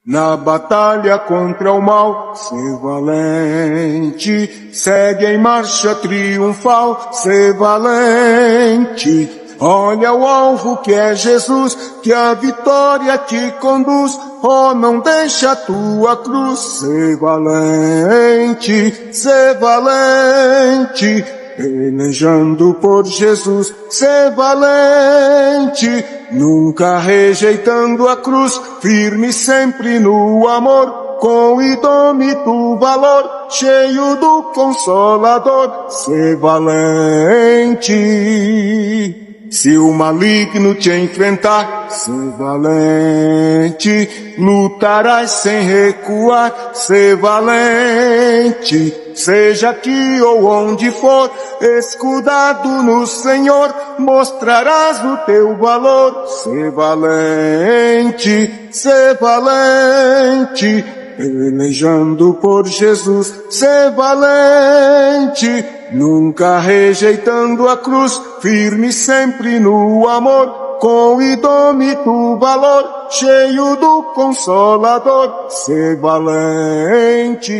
Na batalha contra o mal, ser valente, segue em marcha triunfal, ser valente. Olha o alvo que é Jesus, que a vitória te conduz. Oh, não deixa a tua cruz, ser valente, ser valente. Pelejando por Jesus, ser valente, nunca rejeitando a cruz, firme sempre no amor, com indômito valor, cheio do Consolador, ser valente. Se o maligno te enfrentar, ser valente, lutarás sem recuar, ser valente. Seja aqui ou onde for, escudado no Senhor, mostrarás o teu valor, ser valente, ser valente. Pelejando por Jesus, ser valente, nunca rejeitando a cruz, firme sempre no amor, com indômito valor, cheio do Consolador, ser valente.